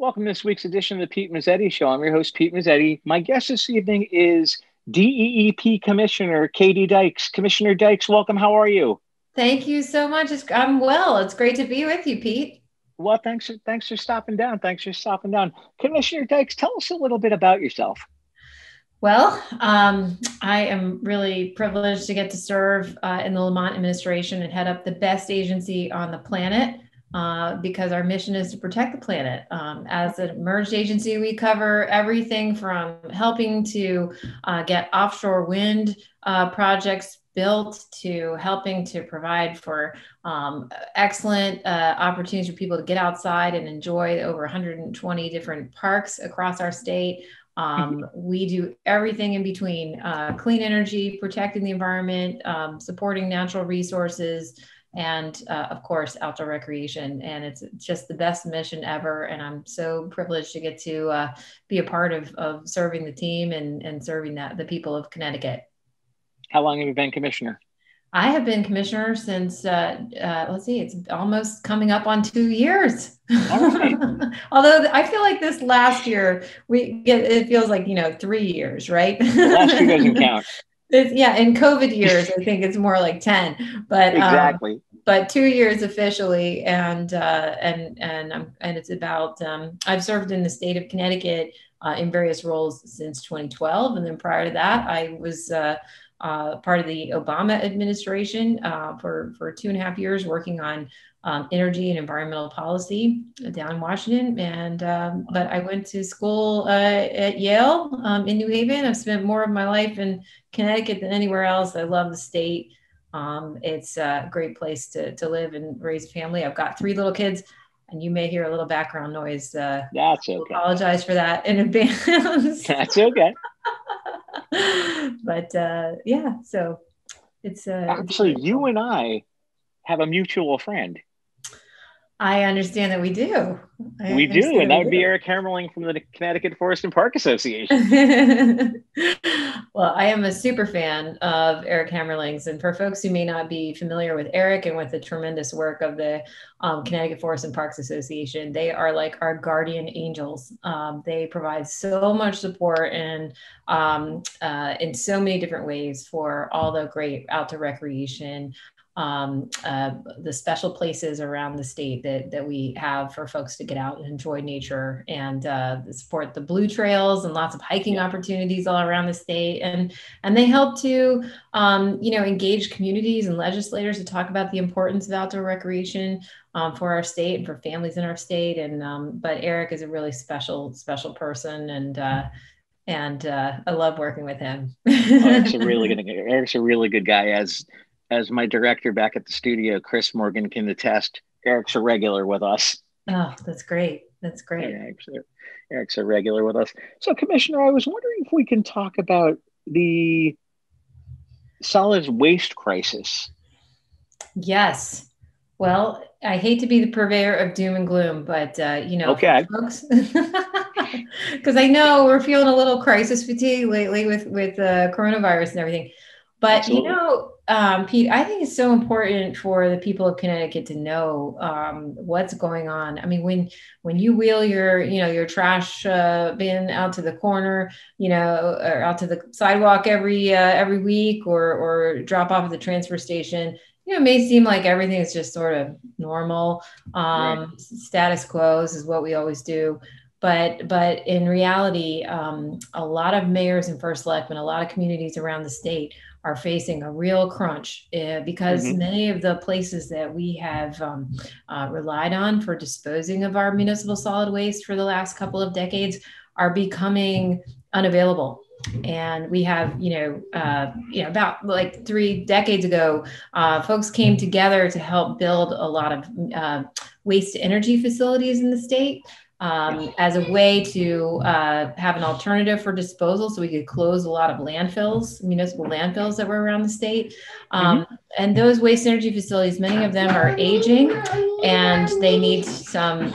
Welcome to this week's edition of the Pete Mezzetti Show. I'm your host, Pete Mezzetti. My guest this evening is DEEP Commissioner Katie Dykes. Commissioner Dykes, welcome. How are you? Thank you so much. I'm well. It's great to be with you, Pete. Well, thanks for stopping down. Commissioner Dykes, tell us a little bit about yourself. Well, I am really privileged to get to serve in the Lamont administration and head up the best agency on the planet. Because our mission is to protect the planet. As an merged agency, we cover everything from helping to get offshore wind projects built to helping to provide for excellent opportunities for people to get outside and enjoy over 120 different parks across our state. We do everything in between, clean energy, protecting the environment, supporting natural resources, and of course, outdoor recreation. And it's just the best mission ever. And I'm so privileged to get to be a part of serving the team and serving the people of Connecticut. How long have you been commissioner? I have been commissioner since, let's see, it's almost coming up on 2 years. All right. Although I feel like this last year, it feels like, 3 years, right? The last year doesn't count. In COVID years, I think it's more like 10, but exactly. But 2 years officially, and it's about. I've served in the state of Connecticut in various roles since 2012, and then prior to that, I was part of the Obama administration for 2.5 years, working on energy and environmental policy down in Washington. And but I went to school at Yale in New Haven. I've spent more of my life in Connecticut than anywhere else. I love the state. It's a great place to live and raise a family. I've got 3 little kids, and you may hear a little background noise. That's okay. I apologize for that in advance. That's okay. But so it's actually you and I have a mutual friend. I understand that we do. We do, and that would be Eric Hammerling from the Connecticut Forest and Park Association. Well, I am a super fan of Eric Hammerling's, and for folks who may not be familiar with Eric and with the tremendous work of the Connecticut Forest and Parks Association, they are like our guardian angels. They provide so much support and in so many different ways for all the great outdoor recreation. The special places around the state that we have for folks to get out and enjoy nature, and support the blue trails and lots of hiking opportunities all around the state. And they help to, engage communities and legislators to talk about the importance of outdoor recreation for our state and for families in our state. And but Eric is a really special person, and I love working with him. Eric's a really good guy. As my director back at the studio, Chris Morgan, can attest, Eric's a regular with us. Oh, that's great. That's great. Yeah, Eric's a regular with us. So, Commissioner, I was wondering if we can talk about the solid waste crisis. Yes. Well, I hate to be the purveyor of doom and gloom, but, okay. Folks, because I know we're feeling a little crisis fatigue lately with coronavirus and everything. But, Absolutely. Pete, I think it's so important for the people of Connecticut to know what's going on. I mean, when you wheel your trash bin out to the corner, or out to the sidewalk every week, or drop off at the transfer station, it may seem like everything is just sort of normal. Right. Status quo is what we always do. But in reality, a lot of mayors and first selectmen, a lot of communities around the state are facing a real crunch because many of the places that we have relied on for disposing of our municipal solid waste for the last couple of decades are becoming unavailable. And we have, about like 3 decades ago, folks came together to help build a lot of waste to energy facilities in the state. As a way to have an alternative for disposal, so we could close a lot of landfills, municipal landfills that were around the state. And those waste energy facilities, many of them are aging, and they need some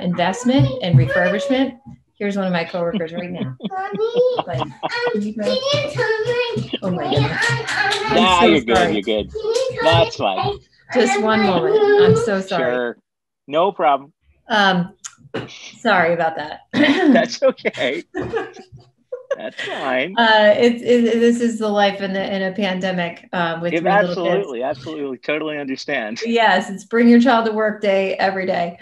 investment and refurbishment. Here's one of my coworkers right now. Like, oh my goodness. You're good. That's fine. Just one moment. I'm so sorry. Sure. No problem. Sorry about that. That's okay. That's fine. This is the life in a pandemic with If three little kids. absolutely, totally understand. Yes, it's bring your child to work day every day.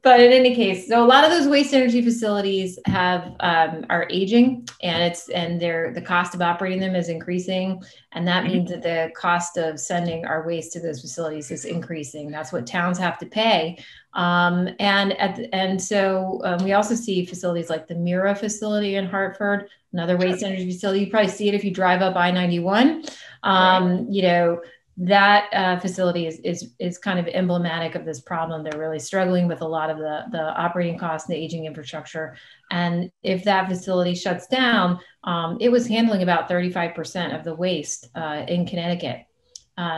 But in any case, so a lot of those waste energy facilities are aging, and the cost of operating them is increasing, and that means that the cost of sending our waste to those facilities is increasing. That's what towns have to pay, and so we also see facilities like the Mira facility in Hartford, another waste energy facility. You probably see it if you drive up I-91. Right. You know, that facility is kind of emblematic of this problem. They're really struggling with a lot of the operating costs and the aging infrastructure. And if that facility shuts down, it was handling about 35% of the waste in Connecticut.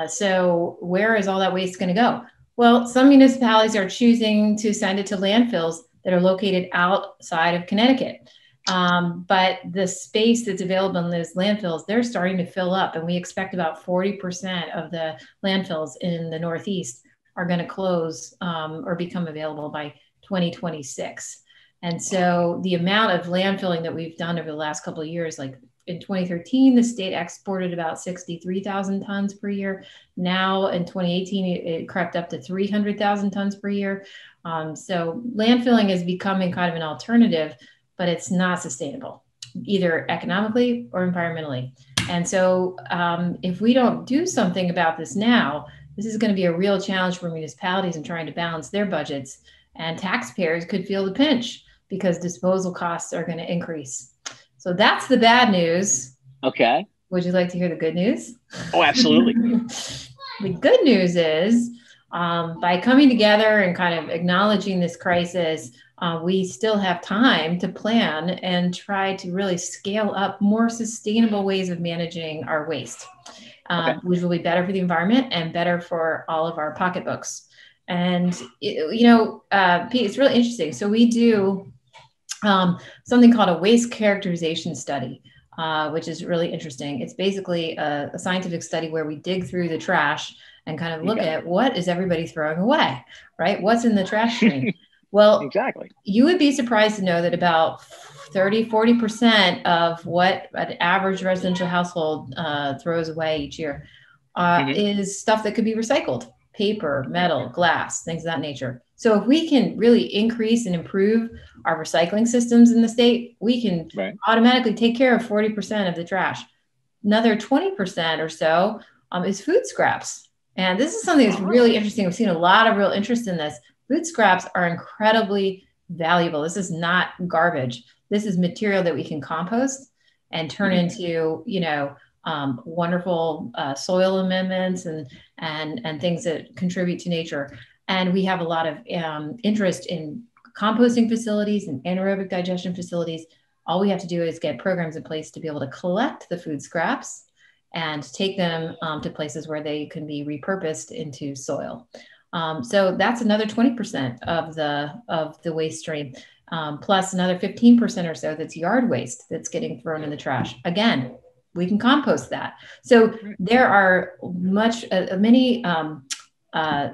So where is all that waste going to go? Well, some municipalities are choosing to send it to landfills that are located outside of Connecticut. But the space that's available in those landfills, they're starting to fill up. And we expect about 40% of the landfills in the Northeast are going to close or become available by 2026. And so the amount of landfilling that we've done over the last couple of years, like in 2013, the state exported about 63,000 tons per year. Now in 2018, it crept up to 300,000 tons per year. So landfilling is becoming kind of an alternative, but it's not sustainable, either economically or environmentally. And so if we don't do something about this now, this is going to be a real challenge for municipalities in trying to balance their budgets, and taxpayers could feel the pinch because disposal costs are going to increase. So that's the bad news. Okay. Would you like to hear the good news? Oh, absolutely. The good news is by coming together and kind of acknowledging this crisis, we still have time to plan and try to really scale up more sustainable ways of managing our waste, which will be better for the environment and better for all of our pocketbooks. And, Pete, it's really interesting. So we do something called a waste characterization study, which is really interesting. It's basically a scientific study where we dig through the trash and kind of look at what is everybody throwing away, right? What's in the trash stream? Well, exactly. You would be surprised to know that about 40% of what an average residential household throws away each year is stuff that could be recycled: paper, metal, glass, things of that nature. So if we can really increase and improve our recycling systems in the state, we can automatically take care of 40% of the trash. Another 20% or so is food scraps. And this is something that's really interesting. We've seen a lot of real interest in this. Food scraps are incredibly valuable. This is not garbage. This is material that we can compost and turn into, wonderful soil amendments and things that contribute to nature. And we have a lot of interest in composting facilities and anaerobic digestion facilities. All we have to do is get programs in place to be able to collect the food scraps and take them to places where they can be repurposed into soil. So that's another 20% of the waste stream, plus another 15% or so that's yard waste that's getting thrown in the trash. Again, we can compost that. So there are many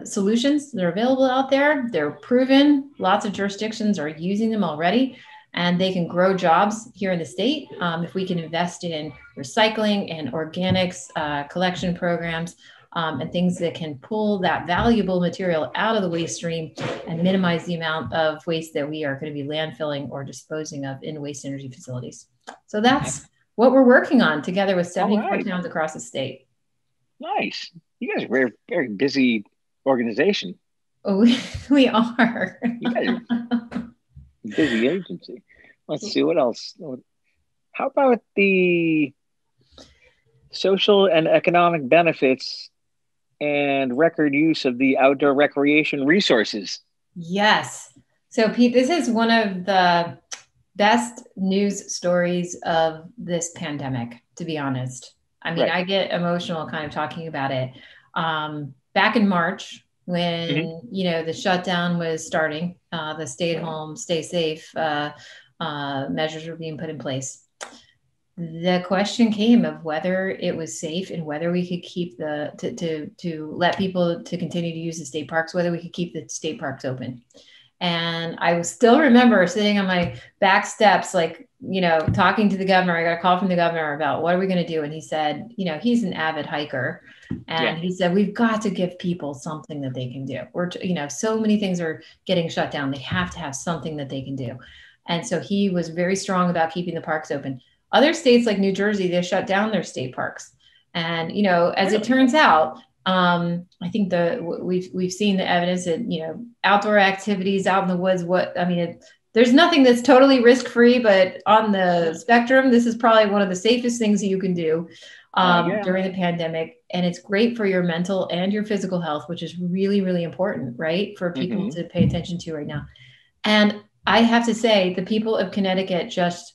solutions that are available out there. They're proven. Lots of jurisdictions are using them already, and they can grow jobs here in the state if we can invest in recycling and organics collection programs and things that can pull that valuable material out of the waste stream and minimize the amount of waste that we are going to be landfilling or disposing of in waste energy facilities. So that's what we're working on together with 74 towns across the state. Nice. You guys are a very, very busy organization. Oh, we are. You guys are busy agency. Let's see what else. How about the social and economic benefits and record use of the outdoor recreation resources? Yes. So Pete, this is one of the best news stories of this pandemic, to be honest. I mean, I get emotional kind of talking about it. Back in March, when the shutdown was starting, the stay at home, stay safe measures were being put in place. The question came of whether it was safe and whether we could keep to let people to continue to use the state parks, whether we could keep the state parks open. And I still remember sitting on my back steps, like, talking to the governor. I got a call from the governor about what are we going to do? And he said, he's an avid hiker. And he said, we've got to give people something that they can do. So many things are getting shut down. They have to have something that they can do. And so he was very strong about keeping the parks open. Other states like New Jersey, they shut down their state parks. And, as it turns out, I think we've seen the evidence that, outdoor activities out in the woods, there's nothing that's totally risk-free, but on the spectrum, this is probably one of the safest things that you can do during the pandemic. And it's great for your mental and your physical health, which is really, really important, right? For people to pay attention to right now. And I have to say, the people of Connecticut just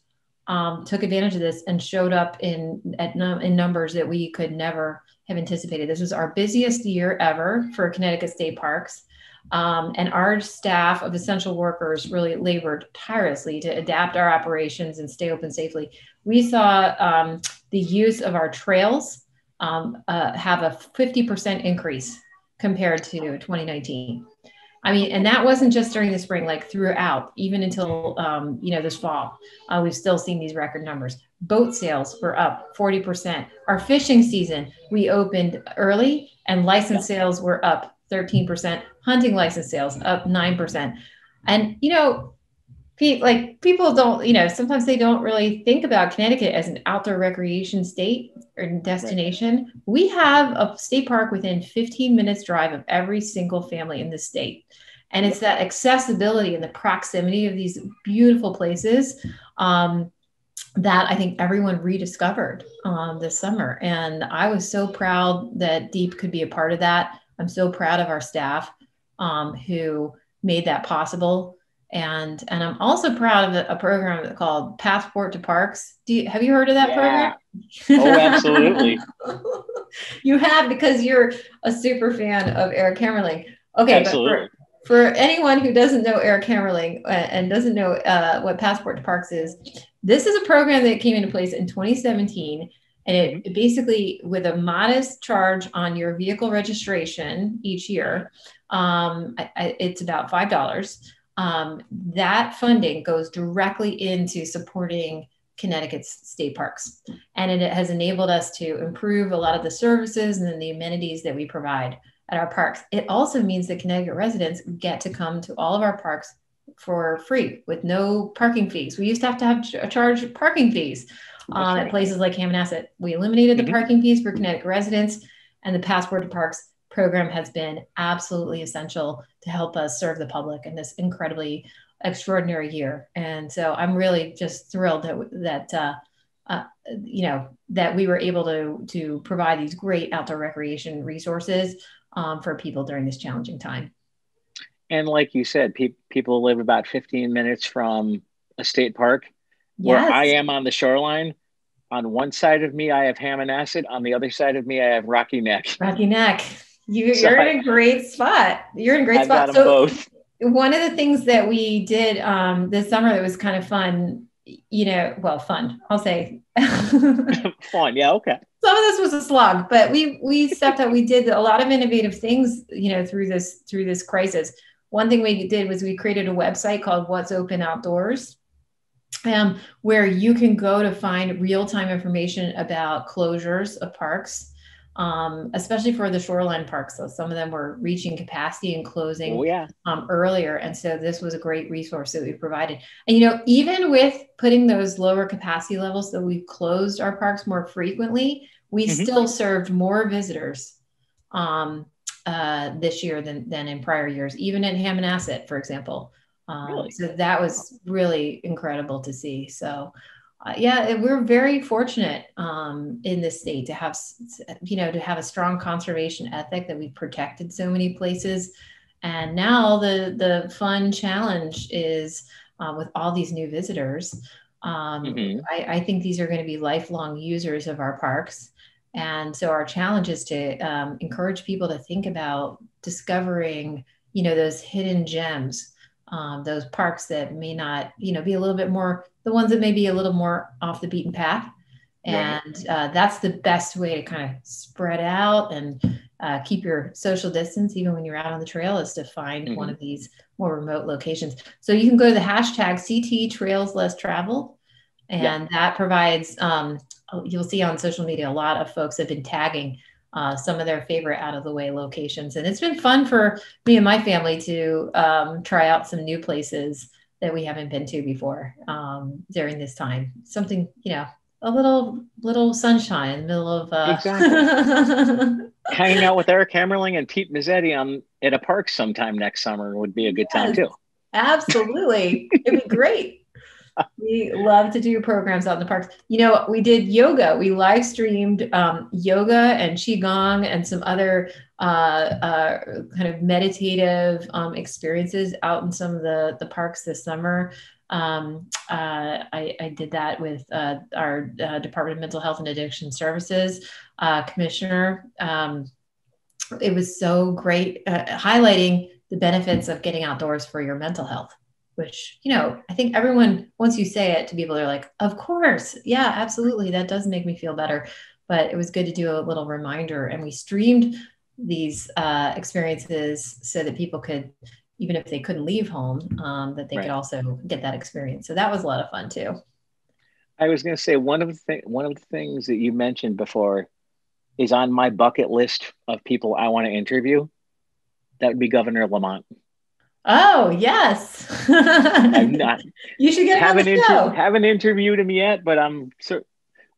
took advantage of this and showed up in numbers that we could never have anticipated. This was our busiest year ever for Connecticut state parks. And our staff of essential workers really labored tirelessly to adapt our operations and stay open safely. We saw the use of our trails have a 50% increase compared to 2019. And that wasn't just during the spring, like throughout, even until, this fall, we've still seen these record numbers. Boat sales were up 40%. Our fishing season, we opened early and license sales were up 13%. Hunting license sales up 9%. And, people don't, sometimes they don't really think about Connecticut as an outdoor recreation state or destination. Right. We have a state park within 15 minutes drive of every single family in the state. And it's that accessibility and the proximity of these beautiful places that I think everyone rediscovered this summer. And I was so proud that Deep could be a part of that. I'm so proud of our staff who made that possible. And I'm also proud of a program called Passport to Parks. Have you heard of that program? Oh, absolutely. You have, because you're a super fan of Eric Hammerling. Okay, absolutely. But for anyone who doesn't know Eric Hammerling and doesn't know what Passport to Parks is, this is a program that came into place in 2017. And it basically, with a modest charge on your vehicle registration each year, it's about $5. That funding goes directly into supporting Connecticut's state parks. And it has enabled us to improve a lot of the services and the amenities that we provide at our parks. It also means that Connecticut residents get to come to all of our parks for free with no parking fees. We used to have charge parking fees at places like Hammonasset. We eliminated the parking fees for Connecticut residents, and the Passport to Parks program has been absolutely essential to help us serve the public in this incredibly extraordinary year. And so I'm really just thrilled that we were able to provide these great outdoor recreation resources for people during this challenging time. And like you said, people live about 15 minutes from a state park. Where I am on the shoreline. On one side of me, I have Hammonasset. On the other side of me, I have Rocky Neck. Rocky Neck. You're in a great spot. You're in a great spot. I've got them both. One of the things that we did this summer that was kind of fun, fun, I'll say. Fun, yeah, okay. Some of this was a slog, but we stepped up. We did a lot of innovative things, through this crisis. One thing we did was we created a website called What's Open Outdoors, where you can go to find real-time information about closures of parks, especially for the shoreline parks. So some of them were reaching capacity and closing earlier. And so this was a great resource that we provided. And, even with putting those lower capacity levels, that we've closed our parks more frequently, we still served more visitors this year than in prior years, even in Hammonasset, for example. Really? So that was really incredible to see. So, we're very fortunate in this state to have, a strong conservation ethic, that we've protected so many places. And now the fun challenge is with all these new visitors. I think these are going to be lifelong users of our parks. And so our challenge is to encourage people to think about discovering, those hidden gems, those parks that may not, be a little bit more, the ones that may be a little more off the beaten path. And that's the best way to kind of spread out and keep your social distance even when you're out on the trail is to find one of these more remote locations. So you can go to the hashtag CT Trails Less Travel, and that provides, you'll see on social media, a lot of folks have been tagging some of their favorite out of the way locations. And it's been fun for me and my family to try out some new places that we haven't been to before during this time. Something, you know, a little sunshine in the middle of exactly. Hanging out with Eric Hammerling and Pete Mezzetti at a park sometime next summer would be a good time too. Absolutely. It'd be great. We love to do programs out in the parks. You know, we did yoga. We live streamed yoga and qigong and some other kind of meditative experiences out in some of the parks this summer. I did that with our Department of Mental Health and Addiction Services commissioner. It was so great, highlighting the benefits of getting outdoors for your mental health, which, you know, I think everyone, once you say it to people, they're like, of course. Yeah, absolutely. That does make me feel better. But it was good to do a little reminder. And we streamed these experiences so that people could, even if they couldn't leave home, that they could also get that experience. So that was a lot of fun too. I was going to say, one of the things that you mentioned before is on my bucket list of people I want to interview. That would be Governor Lamont. Oh, yes. I'm not. You should get him on the show. Haven't interviewed him yet, but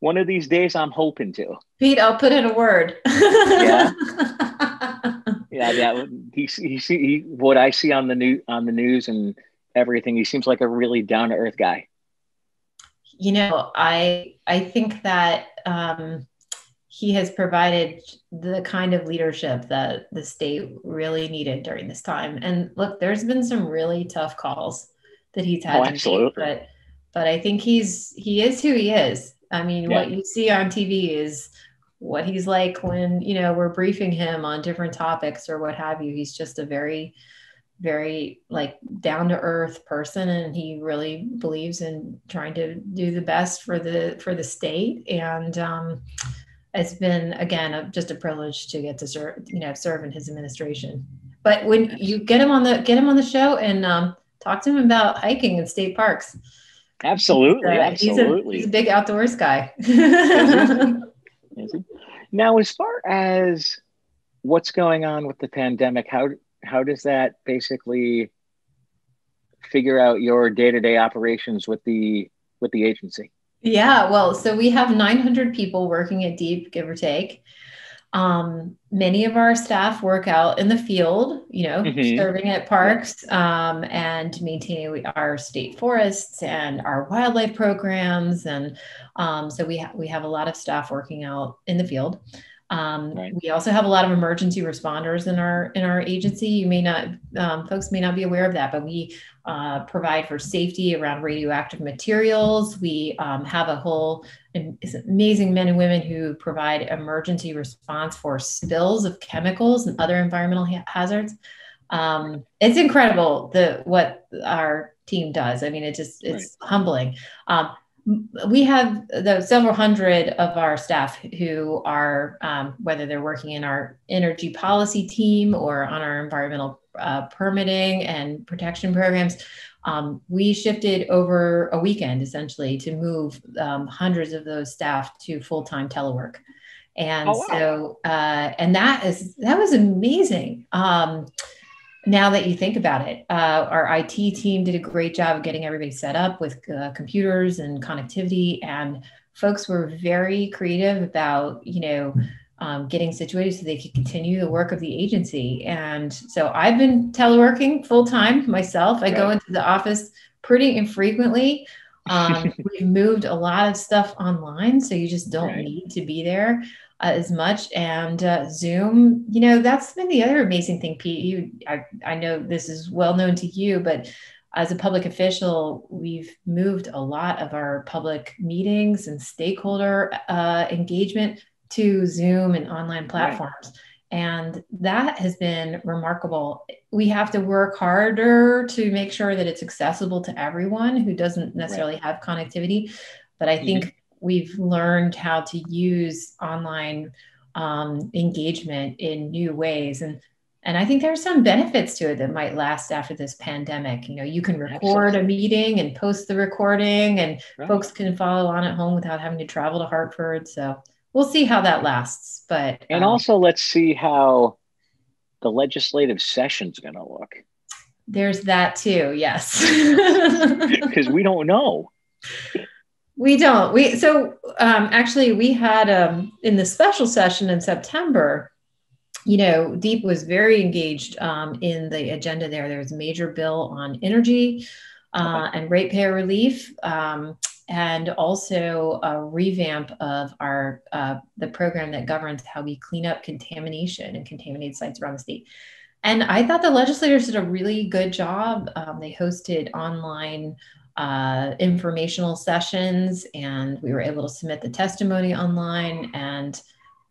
one of these days I'm hoping to. Pete, I'll put in a word. Yeah. Yeah, he what I see on the news and everything, he seems like a really down to earth guy. You know, I think that he has provided the kind of leadership that the state really needed during this time. And look, there's been some really tough calls that he's had to absolutely make, but I think he is who he is. I mean, what you see on TV is what he's like when, you know, we're briefing him on different topics or what have you. He's just a very, very like down to earth person. And he really believes in trying to do the best for the state. And it's been, again, just a privilege to get to serve in his administration. But when you get him on the show and talk to him about hiking in state parks. Absolutely. He's a big outdoors guy. Is he? Now, as far as what's going on with the pandemic, how does that basically figure out your day-to-day operations with the agency? Yeah, well, so we have 900 people working at DEEP, give or take. Many of our staff work out in the field, you know, serving at parks and maintaining our state forests and our wildlife programs. And so we have a lot of staff working out in the field. We also have a lot of emergency responders in our agency. You may not, folks may not be aware of that, but we provide for safety around radioactive materials. We have a whole amazing men and women who provide emergency response for spills of chemicals and other environmental hazards. It's incredible what our team does. I mean, it's humbling. We have several hundred of our staff who are, whether they're working in our energy policy team or on our environmental permitting and protection programs. We shifted over a weekend essentially to move hundreds of those staff to full-time telework. And and that was amazing. Now that you think about it, our IT team did a great job of getting everybody set up with computers and connectivity, and folks were very creative about, getting situated so they could continue the work of the agency. And so I've been teleworking full time myself. I go into the office pretty infrequently. We've moved a lot of stuff online, so you just don't need to be there as much. And Zoom, that's been the other amazing thing, Pete. I know this is well known to you, but as a public official, we've moved a lot of our public meetings and stakeholder engagement to Zoom and online platforms. And that has been remarkable. We have to work harder to make sure that it's accessible to everyone who doesn't necessarily have connectivity. But I think we've learned how to use online engagement in new ways. And I think there's some benefits to it that might last after this pandemic. You know, you can record a meeting and post the recording, and folks can follow on at home without having to travel to Hartford. So we'll see how that lasts. But also, let's see how the legislative session's going to look. There's that too. Yes. Because we don't know. We don't. Actually, we had in the special session in September, you know, Deep was very engaged in the agenda there. There was a major bill on energy and ratepayer relief, and also a revamp of our the program that governs how we clean up contamination and contaminated sites around the state. And I thought the legislators did a really good job. They hosted online informational sessions, and we were able to submit the testimony online, and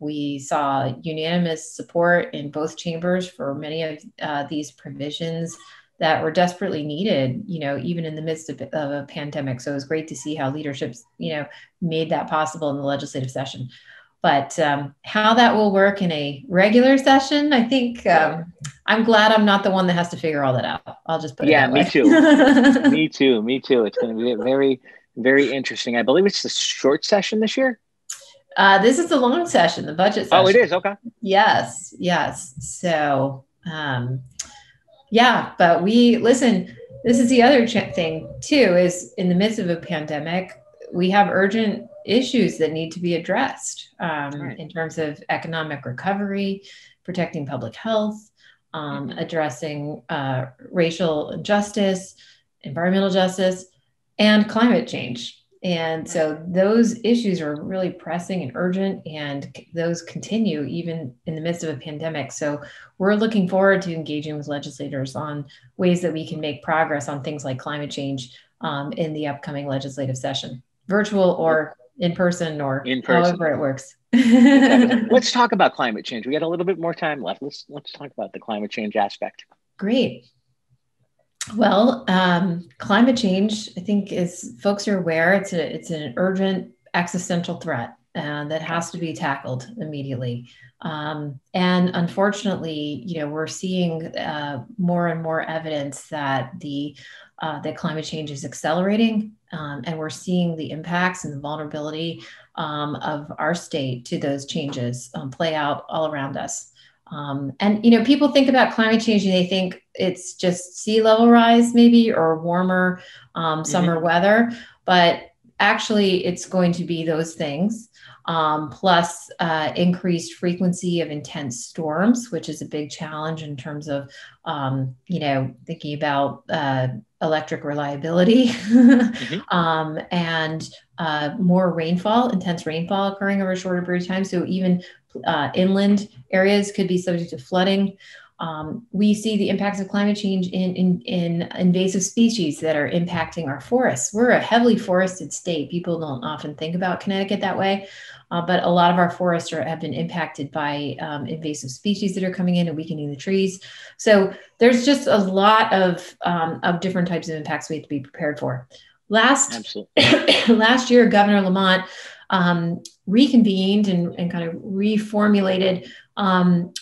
we saw unanimous support in both chambers for many of these provisions that were desperately needed, you know, even in the midst of a pandemic. So it was great to see how leadership's, you know, made that possible in the legislative session. But how that will work in a regular session, I think I'm glad I'm not the one that has to figure all that out. I'll just put it that way. Me too. It's going to be very, very interesting. I believe it's the short session this year. This is the long session, the budget session. Oh, it is? Okay. Yes. So, yeah, but listen, this is the other thing too, is in the midst of a pandemic, we have urgent issues that need to be addressed in terms of economic recovery, protecting public health, addressing racial justice, environmental justice, and climate change. And so those issues are really pressing and urgent, and those continue even in the midst of a pandemic. So we're looking forward to engaging with legislators on ways that we can make progress on things like climate change in the upcoming legislative session, virtual or in person, or however it works. Exactly. Let's talk about climate change. We got a little bit more time left. Let's talk about the climate change aspect. Great. Well, climate change, I think, as folks are aware, it's an urgent existential threat that has to be tackled immediately. And unfortunately, you know, we're seeing more and more evidence that that climate change is accelerating, and we're seeing the impacts and the vulnerability of our state to those changes play out all around us. And, you know, people think about climate change and they think it's just sea level rise, maybe, or warmer summer weather, but actually it's going to be those things, plus increased frequency of intense storms, which is a big challenge in terms of, you know, thinking about electric reliability and more rainfall, intense rainfall occurring over a shorter period of time. So even inland areas could be subject to flooding. We see the impacts of climate change in invasive species that are impacting our forests. We're a heavily forested state. People don't often think about Connecticut that way, but a lot of our forests have been impacted by invasive species that are coming in and weakening the trees. So there's just a lot of different types of impacts we have to be prepared for. Last year, Governor Lamont reconvened and kind of reformulated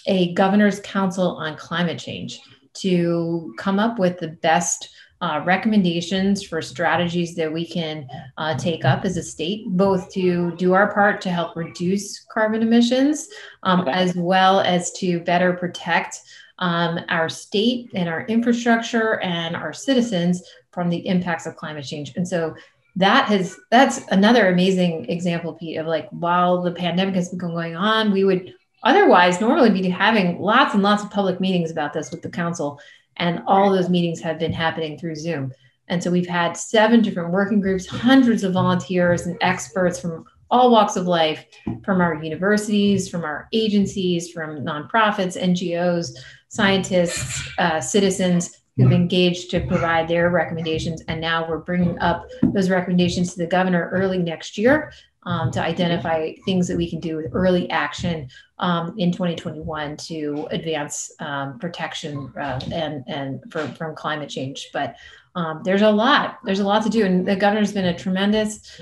a governor's council on climate change to come up with the best recommendations for strategies that we can take up as a state, both to do our part to help reduce carbon emissions, as well as to better protect our state and our infrastructure and our citizens from the impacts of climate change. And so that's another amazing example, Pete, of like, while the pandemic has been going on, we would otherwise normally be having lots and lots of public meetings about this with the council. And all those meetings have been happening through Zoom. And so we've had 7 different working groups, hundreds of volunteers and experts from all walks of life, from our universities, from our agencies, from nonprofits, NGOs, scientists, citizens who've engaged to provide their recommendations. And now we're bringing up those recommendations to the governor early next year to identify things that we can do with early action in 2021 to advance protection and from climate change. But there's a lot to do, and the governor's been a tremendous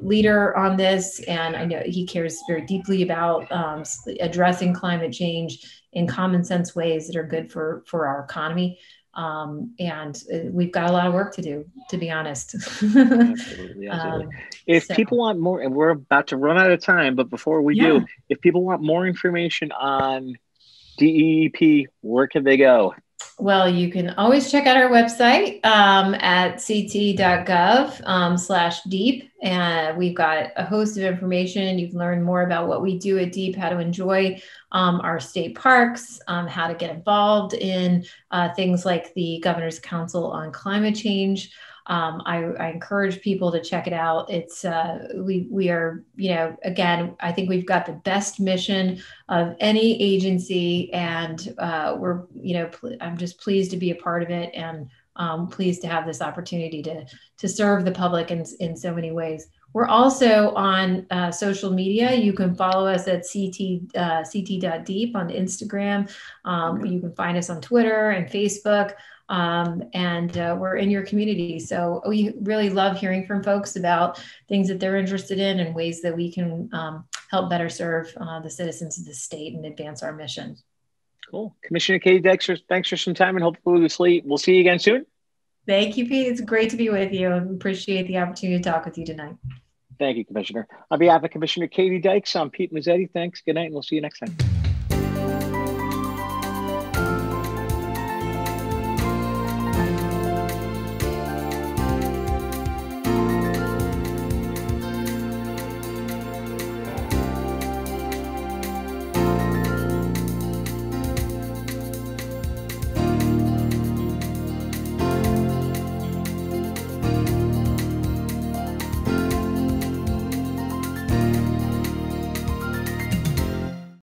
leader on this, and I know he cares very deeply about addressing climate change in common sense ways that are good for our economy. And we've got a lot of work to do, to be honest. Absolutely. If people want more, and we're about to run out of time, but before we do, if people want more information on DEEP, where can they go? Well, you can always check out our website at ct.gov/deep. And we've got a host of information. You can learn more about what we do at DEEP, how to enjoy our state parks, how to get involved in things like the Governor's Council on Climate Change. I encourage people to check it out. It's we are, again, I think we've got the best mission of any agency, and I'm just pleased to be a part of it, and pleased to have this opportunity to serve the public in so many ways. We're also on social media. You can follow us at ct.deep on Instagram. You can find us on Twitter and Facebook. And we're in your community. So we really love hearing from folks about things that they're interested in and ways that we can help better serve the citizens of the state and advance our mission. Cool. Commissioner Katie Dykes, thanks for some time, and hopefully we'll see you again soon. Thank you, Pete. It's great to be with you, and appreciate the opportunity to talk with you tonight. Thank you, Commissioner. On behalf of Commissioner Katie Dykes, I'm Pete Mezzetti. Thanks. Good night, and we'll see you next time.